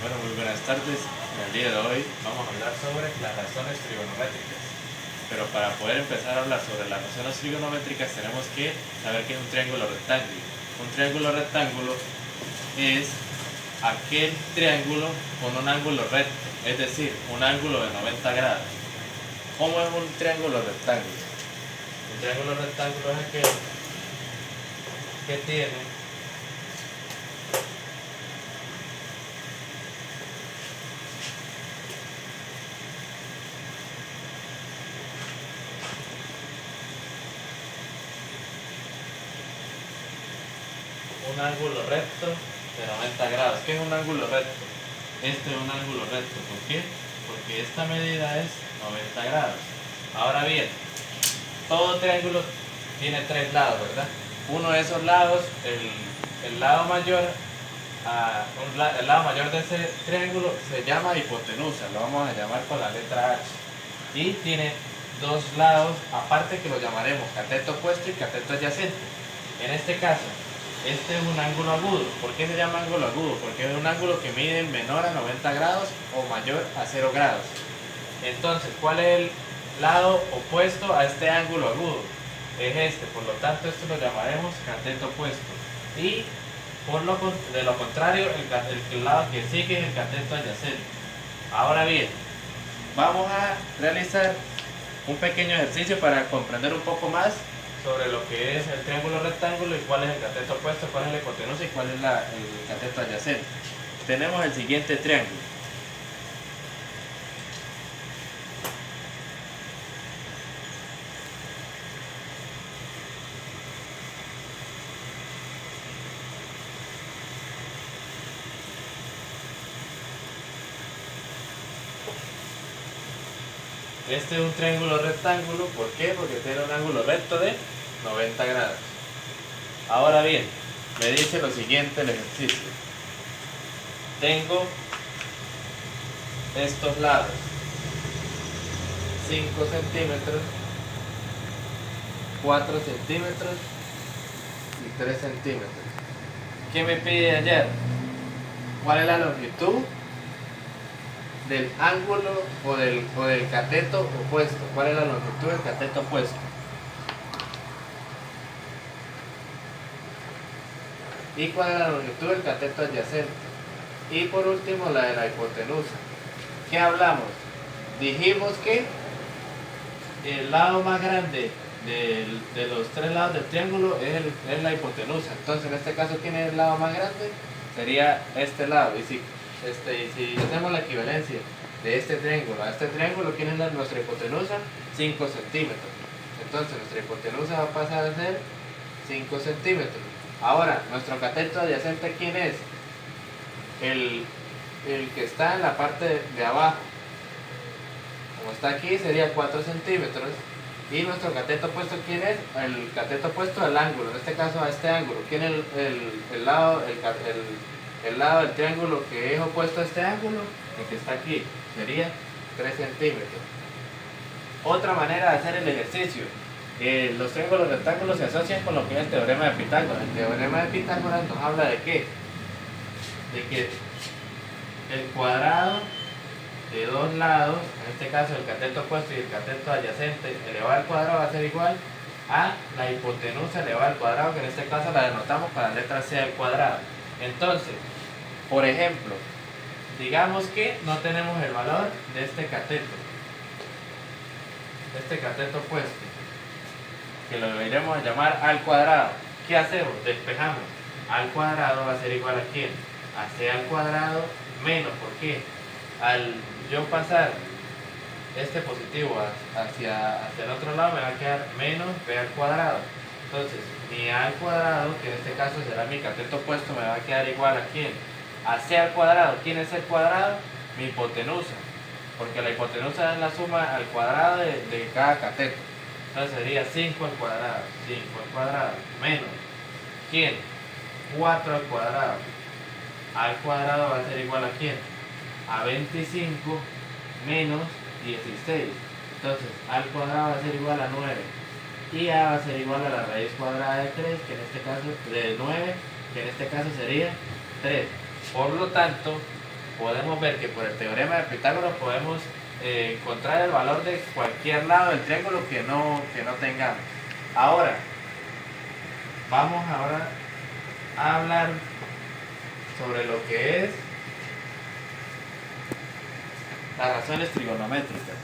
Bueno, muy buenas tardes. En el día de hoy vamos a hablar sobre las razones trigonométricas. Pero para poder empezar a hablar sobre las razones trigonométricas tenemos que saber qué es un triángulo rectángulo. Un triángulo rectángulo es aquel triángulo con un ángulo recto, es decir, un ángulo de 90 grados. ¿Cómo es un triángulo rectángulo? Un triángulo rectángulo es aquel que tiene un ángulo recto de 90 grados. ¿Qué es un ángulo recto? Este es un ángulo recto. ¿Por qué? Porque esta medida es 90 grados. Ahora bien, todo triángulo tiene tres lados, ¿verdad? Uno de esos lados, el lado mayor, el lado mayor de ese triángulo se llama hipotenusa, lo vamos a llamar con la letra H. Y tiene dos lados aparte que lo llamaremos cateto opuesto y cateto adyacente. En este caso, este es un ángulo agudo. ¿Por qué se llama ángulo agudo? Porque es un ángulo que mide menor a 90 grados o mayor a 0 grados. Entonces, ¿cuál es el lado opuesto a este ángulo agudo? Es este, por lo tanto esto lo llamaremos cateto opuesto. Y de lo contrario, el lado que sigue es el cateto adyacente. Ahora bien, vamos a realizar un pequeño ejercicio para comprender un poco más sobre lo que es el triángulo rectángulo y cuál es el cateto opuesto, cuál es la hipotenusa y cuál es el cateto adyacente. Tenemos el siguiente triángulo. Este es un triángulo rectángulo, ¿por qué? Porque tiene un ángulo recto de 90 grados. Ahora bien, me dice lo siguiente el ejercicio. Tengo estos lados, 5 centímetros, 4 centímetros y 3 centímetros. ¿Qué me pide ayer? ¿Cuál es la longitud del ángulo o del cateto opuesto? ¿Cuál es la longitud del cateto opuesto? ¿Y cuál es la longitud del cateto adyacente? Y por último la de la hipotenusa. ¿Qué hablamos? Dijimos que el lado más grande de los tres lados del triángulo es la hipotenusa. Entonces en este caso, ¿quién es el lado más grande? Sería este lado. Y si hacemos la equivalencia de este triángulo a este triángulo, ¿quién es nuestra hipotenusa? 5 centímetros. Entonces nuestra hipotenusa va a pasar a ser 5 centímetros. Ahora, nuestro cateto adyacente, ¿quién es? El que está en la parte de abajo. Como está aquí, sería 4 centímetros. Y nuestro cateto opuesto, ¿quién es? El cateto opuesto al ángulo, en este caso a este ángulo. ¿Quién es el lado del triángulo que es opuesto a este ángulo? El que está aquí, sería 3 centímetros. Otra manera de hacer el ejercicio. Los triángulos rectángulos se asocian con lo que es el teorema de Pitágoras. El teorema de Pitágoras nos habla de qué? De que el cuadrado de dos lados, en este caso el cateto opuesto y el cateto adyacente, elevado al cuadrado va a ser igual a la hipotenusa elevada al cuadrado, que en este caso la denotamos con la letra C al cuadrado. Entonces, por ejemplo, digamos que no tenemos el valor de este cateto opuesto, que lo iremos a llamar al cuadrado. ¿Qué hacemos? Despejamos. Al cuadrado va a ser igual a ¿quién? A C al cuadrado menos, ¿por qué? Al yo pasar este positivo hacia el otro lado, me va a quedar menos B al cuadrado. Entonces, mi A al cuadrado, que en este caso será mi cateto opuesto, me va a quedar igual a ¿quién? A C al cuadrado. ¿Quién es el cuadrado? Mi hipotenusa. Porque la hipotenusa es la suma al cuadrado de cada cateto. Entonces sería 5 al cuadrado. 5 al cuadrado menos ¿quién? 4 al cuadrado. Al cuadrado va a ser igual a ¿quién? A 25 menos 16. Entonces, al cuadrado va a ser igual a 9. Y a va a ser igual a la raíz cuadrada de 3, que en este caso, de 9, que en este caso sería 3. Por lo tanto, podemos ver que por el teorema de Pitágoras podemos encontrar el valor de cualquier lado del triángulo que no tengamos. Ahora, vamos a hablar sobre lo que es las razones trigonométricas.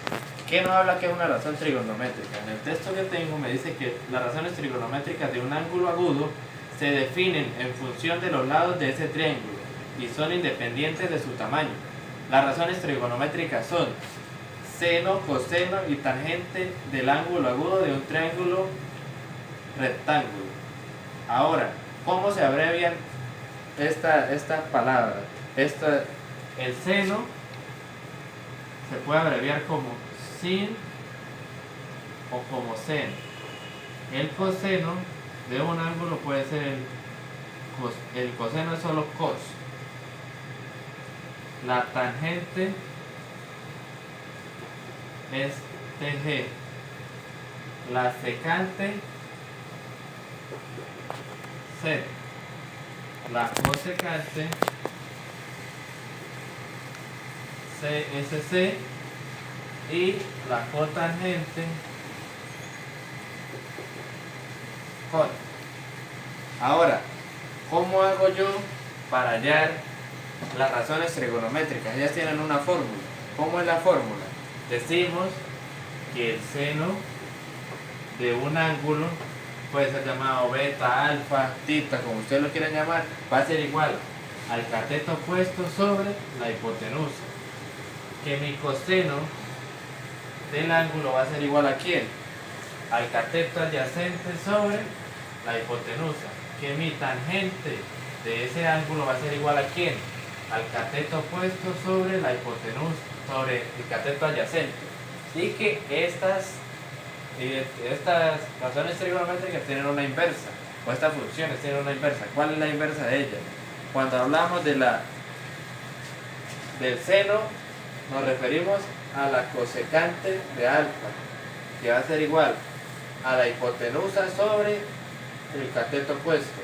¿Qué nos habla que es una razón trigonométrica? En el texto que tengo me dice que las razones trigonométricas de un ángulo agudo se definen en función de los lados de ese triángulo y son independientes de su tamaño. Las razones trigonométricas son seno, coseno y tangente del ángulo agudo de un triángulo rectángulo. Ahora, ¿cómo se abrevian estas palabras? El seno se puede abreviar como sin o como sen. El coseno de un ángulo puede ser el coseno es solo cos. La tangente es tg. La secante sec. La cosecante CSC y la cotangente cot. Ahora, ¿cómo hago yo para hallar las razones trigonométricas? Ellas tienen una fórmula. ¿Cómo es la fórmula? Decimos que el seno de un ángulo puede ser llamado beta, alfa, tita, como ustedes lo quieran llamar, va a ser igual al cateto opuesto sobre la hipotenusa. Que mi coseno del ángulo va a ser igual a ¿quién? Al cateto adyacente sobre la hipotenusa. Que mi tangente de ese ángulo va a ser igual a ¿quién? Al cateto opuesto sobre la hipotenusa, sobre el cateto adyacente. Y que estas razones trigonométricas tienen una inversa, o estas funciones tienen una inversa. ¿Cuál es la inversa de ellas? Cuando hablamos del seno, nos referimos a la cosecante de alfa, que va a ser igual a la hipotenusa sobre el cateto opuesto.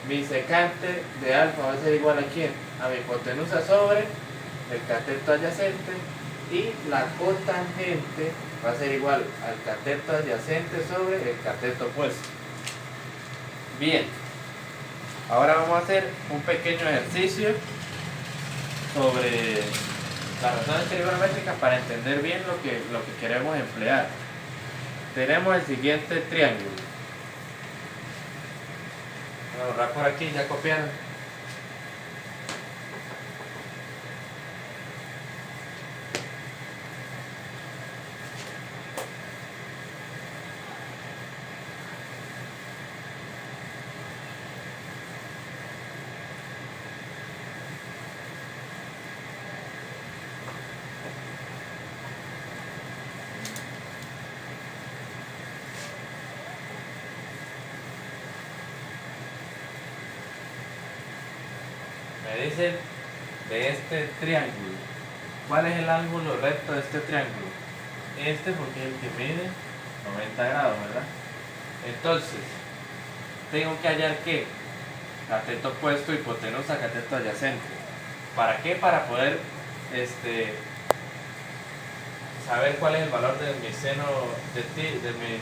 Mi secante de alfa va a ser igual a ¿quién? A mi hipotenusa sobre el cateto adyacente, y la cotangente va a ser igual al cateto adyacente sobre el cateto opuesto. Bien, ahora vamos a hacer un pequeño ejercicio sobre las razones trigonométricas para entender bien lo que queremos emplear. Tenemos el siguiente triángulo. Voy a borrar por aquí, ya copiaron. Me dicen de este triángulo, ¿cuál es el ángulo recto de este triángulo? Este, porque es el que mide 90 grados, ¿verdad? Entonces, tengo que hallar ¿qué? Cateto opuesto, hipotenusa, cateto adyacente. ¿Para qué? Para poder saber cuál es el valor de mi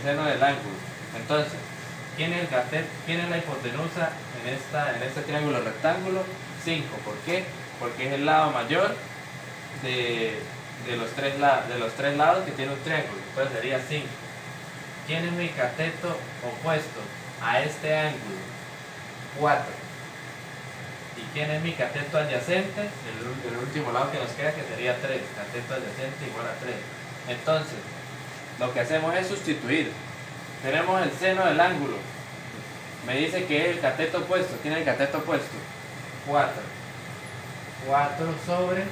seno del ángulo. Entonces, ¿quién es la hipotenusa en este triángulo rectángulo? 5. ¿Por qué? Porque es el lado mayor de los tres lados que tiene un triángulo. Entonces sería 5. ¿Quién es mi cateto opuesto a este ángulo? 4. ¿Y quién es mi cateto adyacente? El último lado que nos queda, que sería 3. Cateto adyacente igual a 3. Entonces, lo que hacemos es sustituir. Tenemos el seno del ángulo. Me dice que es el cateto opuesto. ¿Quién es el cateto opuesto? 4. 4 sobre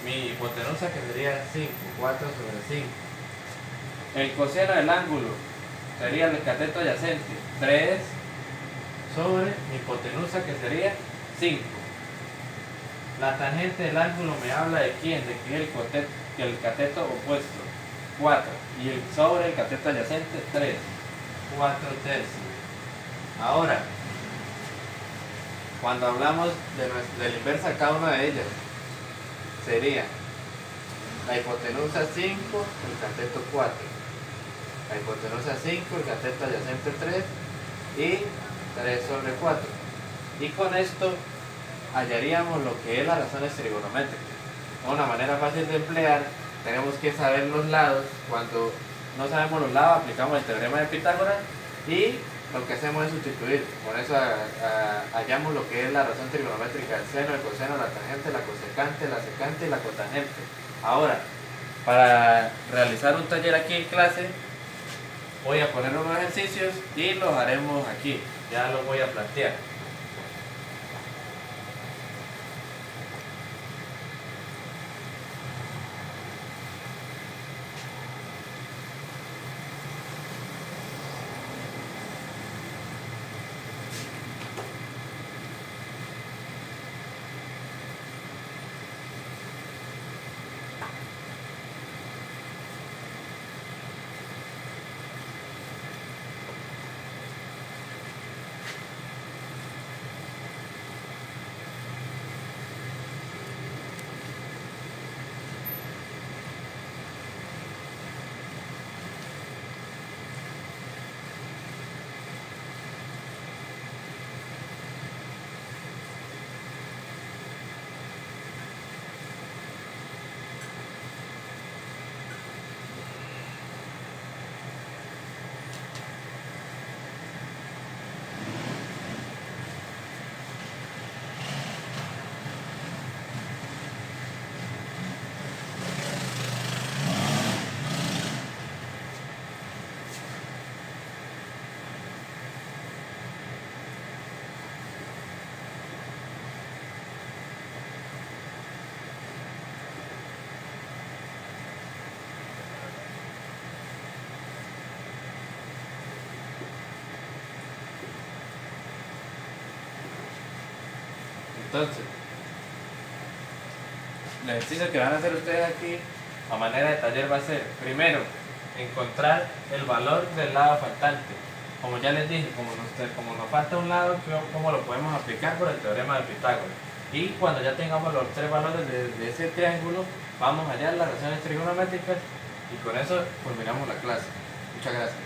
mi hipotenusa, que sería 5. 4 sobre 5. El coseno del ángulo sería el cateto adyacente. 3 sobre mi hipotenusa, que sería 5. La tangente del ángulo me habla de quién, de que es el cateto opuesto. 4. Y el sobre el cateto adyacente, 3. 4 tercios. Ahora, cuando hablamos de la inversa de cada una de ellas, sería la hipotenusa 5, el cateto 4. La hipotenusa 5, el cateto adyacente 3 y 3 sobre 4. Y con esto hallaríamos lo que es las razones trigonométricas. Una manera fácil de emplear, tenemos que saber los lados. Cuando no sabemos los lados, aplicamos el teorema de Pitágoras y lo que hacemos es sustituir. Con eso hallamos lo que es la razón trigonométrica del seno, el coseno, la tangente, la cosecante, la secante y la cotangente. Ahora, para realizar un taller aquí en clase, voy a poner unos ejercicios y los haremos aquí. Ya los voy a plantear. Entonces, el ejercicio que van a hacer ustedes aquí a manera de taller va a ser, primero, encontrar el valor del lado faltante. Como ya les dije, como nos falta un lado, ¿cómo lo podemos aplicar por el teorema de Pitágoras? Y cuando ya tengamos los tres valores de ese triángulo, vamos a hallar las razones trigonométricas y con eso culminamos la clase. Muchas gracias.